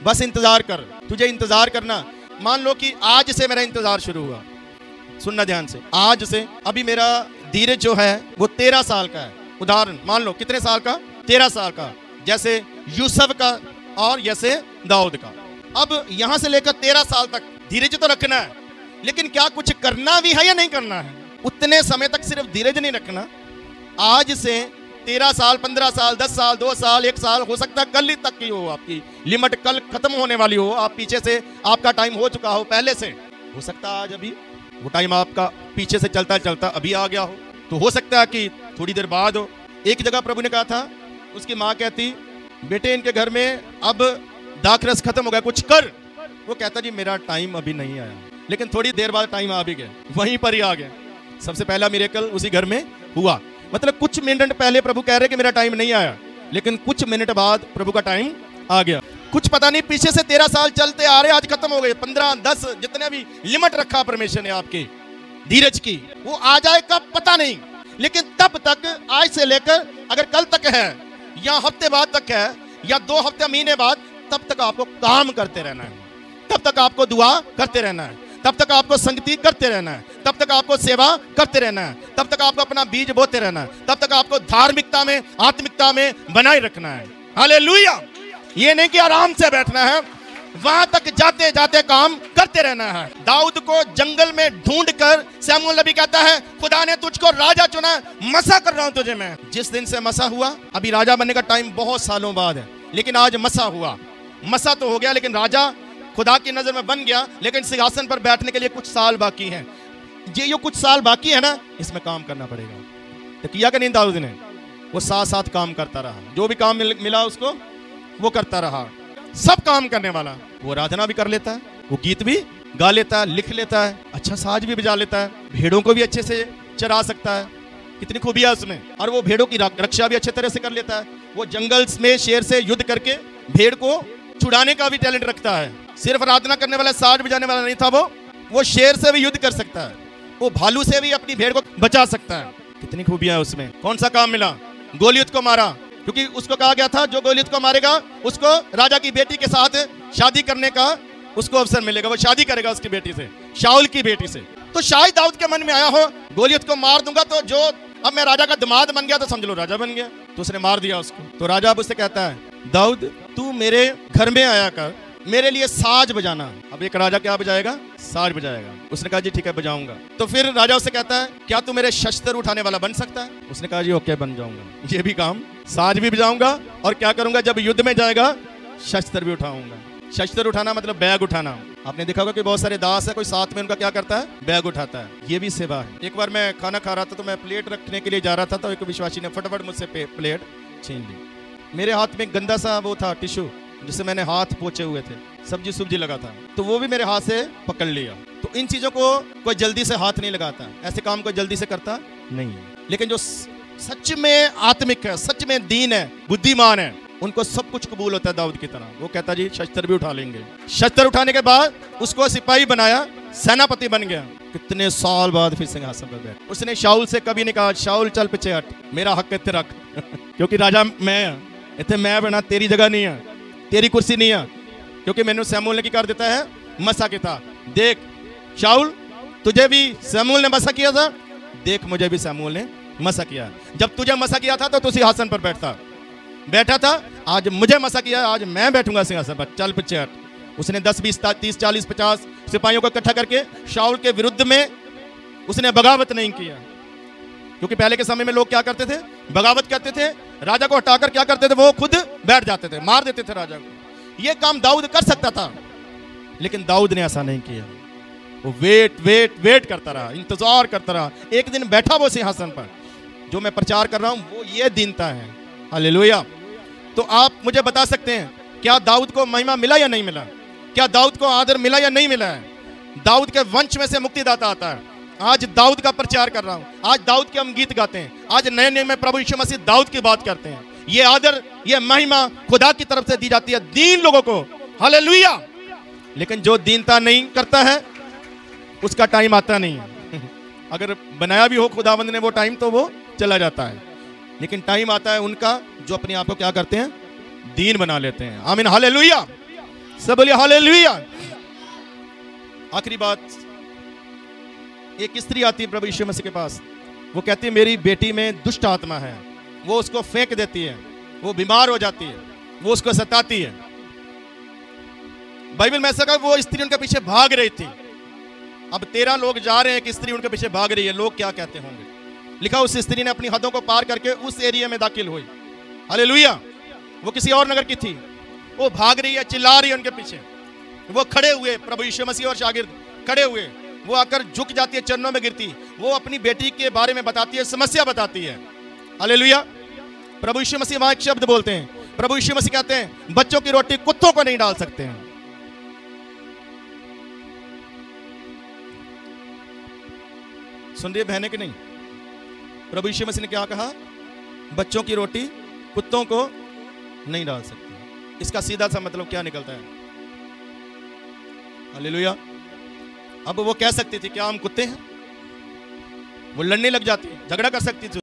बस इंतजार कर, तुझे इंतजार करना। मान लो कि आज से मेरा इंतजार शुरू हुआ, सुनना ध्यान से, आज से अभी मेरा धीरज जो है वो 13 साल का है। उदाहरण मान लो कितने साल का, 13 साल का, जैसे यूसुफ का और जैसे दाऊद का। अब यहां से लेकर 13 साल तक धीरज तो रखना है, लेकिन क्या कुछ करना भी है या नहीं करना है? उतने समय तक सिर्फ धीरज नहीं रखना। आज से 13 साल, 15 साल, 10 साल, 2 साल, 1 साल, हो सकता है कल ही तक की हो आपकी लिमिट, कल खत्म होने वाली हो, आप पीछे से आपका टाइम हो चुका हो पहले से, हो सकता है आज अभी वो टाइम आपका पीछे से चलता चलता अभी आ गया हो, तो हो सकता है कि थोड़ी देर बाद हो। एक जगह प्रभु ने कहा था, उसकी माँ कहती, बेटे इनके घर में अब दाखरस खत्म हो गया, कुछ कर। वो कहता जी मेरा टाइम अभी नहीं आया, लेकिन थोड़ी देर बाद टाइम आ भी गया, वहीं पर ही आ गया। सबसे पहला मिरेकल उसी घर में हुआ। मतलब कुछ मिनट पहले प्रभु कह रहे कि मेरा टाइम नहीं आया, लेकिन कुछ मिनट बाद प्रभु का टाइम आ गया। कुछ पता नहीं पीछे से 13 साल चलते आ रहे, आज खत्म हो गए, 15, 10 जितने भी लिमिट रखा परमेश्वर ने आपके धीरज की, वो आ जाए कब पता नहीं, लेकिन तब तक आज से लेकर अगर कल तक है या हफ्ते बाद तक है या 2 हफ्ते महीने बाद, तब तक आपको काम करते रहना है, तब तक आपको दुआ करते रहना है, तब तक आपको संगति करते रहना है, तब तक आपको सेवा करते रहना है, तब तक आपको अपना बीज बोते रहना है, तब तक आपको धार्मिकता में, आत्मिकता में बनाए रखना है। हालेलुया। ये नहीं कि आराम से बैठना है, वहां तक जाते जाते काम करते रहना है। दाऊद को जंगल में ढूंढकर शमूएल नबी कहता है, खुदा ने तुझको राजा चुना, मसा कर रहा हूं तुझे मैं। जिस दिन से मसा हुआ, अभी राजा बनने का टाइम बहुत सालों बाद है, लेकिन आज मसा हुआ। मसा तो हो गया, लेकिन राजा खुदा की नजर में बन गया, लेकिन सिंहासन पर बैठने के लिए कुछ साल बाकी हैं। ये कुछ साल बाकी है ना, इसमें काम करना पड़ेगा। तो किया कि नहीं दाऊद ने? वो साथ साथ काम करता रहा, जो भी काम मिला उसको वो करता रहा। सब काम करने वाला, वो आराधना भी कर लेता है, वो गीत भी गा लेता है, लिख लेता है, अच्छा साज भी बजा लेता है, भेड़ों को भी अच्छे से चरा सकता है, कितनी खूबियां उसमें, और वो भेड़ों की रक्षा भी अच्छे तरह से कर लेता है। वो जंगल में शेर से युद्ध करके भेड़ को छुड़ाने का भी टैलेंट रखता है। सिर्फ आराधना करने वाला, साज बजाने वाला नहीं था वो शेर से भी युद्ध कर सकता है, वो भालू से भी अपनी भेड़ को बचा सकता है। कितनी खूबियां है उसमें। कौन सा काम मिला? गोलियत को मारा, क्योंकि उसको कहा गया था जो गोलियत को मारेगा उसको राजा की बेटी के साथ शादी करने का उसको अवसर मिलेगा, वो शादी करेगा उसकी बेटी से, शाऊल की बेटी से। तो शायद दाऊद के मन में आया हो, गोलियत को मार दूंगा तो जो अब मैं राजा का दामाद बन गया तो समझ लो राजा बन गया। तो उसने मार दिया उसको। तो राजा अब उससे कहता है, दाऊद तू मेरे घर में आया कर, मेरे लिए साज बजाना। अब एक राजा क्या बजाएगा? साज बजाएगा। उसने कहा जी ठीक है बजाऊंगा। तो फिर राजा उससे कहता है, क्या तू मेरे शस्त्र उठाने वाला बन सकता है? उसने कहा जी ओके बन जाऊंगा, ये भी काम, साज भी बजाऊंगा और क्या करूंगा, जब युद्ध में जाएगा शस्त्र भी उठाऊंगा। शस्त्र उठाना मतलब बैग उठाना। आपने देखा होगा कि बहुत सारे दास है, कोई साथ में उनका क्या करता है, बैग उठाता है। ये भी सेवा है। एक बार मैं खाना खा रहा था तो मैं प्लेट रखने के लिए जा रहा था, तो एक विश्वासी ने फटाफट मुझसे प्लेट छीन ली। मेरे हाथ में गंदा सा वो था टिश्यू, जिससे मैंने हाथ पोंछे हुए थे, सब्जी सुब्जी लगा था, तो वो भी मेरे हाथ से पकड़ लिया। तो इन चीजों को कोई जल्दी से हाथ नहीं लगाता, ऐसे काम कोई जल्दी से करता नहीं है। लेकिन जो सच में आत्मिक है, सच में दीन है, बुद्धिमान है, उनको सब कुछ कबूल होता है। दाऊद की तरह वो कहता जी शस्त्र भी उठा लेंगे। शस्त्र उठाने के बाद उसको सिपाही बनाया, सेनापति बन गया। कितने साल बाद फिर सिंहासन पर बैठ। उसने शाऊल से कभी नहीं कहा शाऊल चल पीछे हट, मेरा हक इत्थे रख क्योंकि राजा मैं इतने मैं बना, तेरी जगह नहीं है, तेरी कुर्सी नहीं है। क्योंकि मैंने शमूएल ने की कर देता है, मसा के था। देख शाऊल तुझे भी शमूएल ने मसा किया था, देख मुझे भी शमूएल ने मसा किया। जब तुझे मसा किया था तो तू सिंहासन पर बैठा था, आज मुझे मसा किया, आज मैं बैठूंगा सिंहासन पर, चल पीछे हट। उसने 10, 20, 30, 40, 50 सिपाहियों को इकट्ठा करके शाऊल के विरुद्ध में उसने बगावत नहीं किया। क्योंकि पहले के समय में लोग क्या करते थे, बगावत करते थे, राजा को हटाकर क्या करते थे, वो खुद बैठ जाते थे, मार देते थे राजा को। ये काम दाऊद कर सकता था, लेकिन दाऊद ने ऐसा नहीं किया। वो वेट करता रहा, इंतजार करता रहा। एक दिन बैठा वो सिंहासन पर। जो मैं प्रचार कर रहा हूं वो ये दीनता है। हालेलुया। तो आप मुझे बता सकते हैं, क्या दाऊद को महिमा मिला या नहीं मिला? क्या दाऊद को आदर मिला या नहीं मिला है? दाऊद के वंश में से मुक्तिदाता आता है। आज दाऊद का प्रचार कर रहा हूं, आज दाऊद के हम गीत गाते हैं, आज नए नए में प्रभु यीशु मसीह दाऊद की बात करते हैं। ये आदर, ये महिमा खुदा की तरफ से दी जाती है दीन लोगों को। हालेलुया। लेकिन जो दीनता नहीं करता है उसका टाइम आता नहीं है। अगर बनाया भी हो खुदावंद ने वो टाइम, तो वो चला जाता है। लेकिन टाइम आता है उनका जो अपने आप को क्या करते हैं, दीन बना लेते हैं। आमीन हालेलुया। सब बोलिए हालेलुया। आखिरी बात, एक स्त्री आती है प्रभु यीशु मसीह के पास, वो कहती है मेरी बेटी में दुष्ट आत्मा है, वो उसको फेंक देती है, वो बीमार हो जाती है, वो उसको सताती है। बाइबल में ऐसा कहा वो स्त्री उनके पीछे भाग रही थी। अब 13 लोग जा रहे हैं कि स्त्री उनके पीछे भाग रही है, लोग क्या कहते होंगे। लिखा उस स्त्री ने अपनी हदों को पार करके उस एरिया में दाखिल हुई। हालेलुया। वो किसी और नगर की थी, वो भाग रही है, चिल्ला रही है उनके पीछे। वो खड़े हुए, प्रभु यीशु मसीह और शागिर्द खड़े हुए, वो आकर झुक जाती है, चरणों में गिरती, वो अपनी बेटी के बारे में बताती है, समस्या बताती है। हालेलुया। प्रभु यीशु मसीह वहां एक शब्द बोलते हैं, प्रभु यीशु मसीह कहते हैं बच्चों की रोटी कुत्तों को नहीं डाल सकते हैं। सुन रही है बहनें कि नहीं? प्रभु यीशु मसीह ने क्या कहा? बच्चों की रोटी कुत्तों को नहीं डाल सकते। इसका सीधा सा मतलब क्या निकलता है? हालेलुया। अब वो कह सकती थी क्या हम कुत्ते हैं? वो लड़ने लग जाती, झगड़ा कर सकती थी।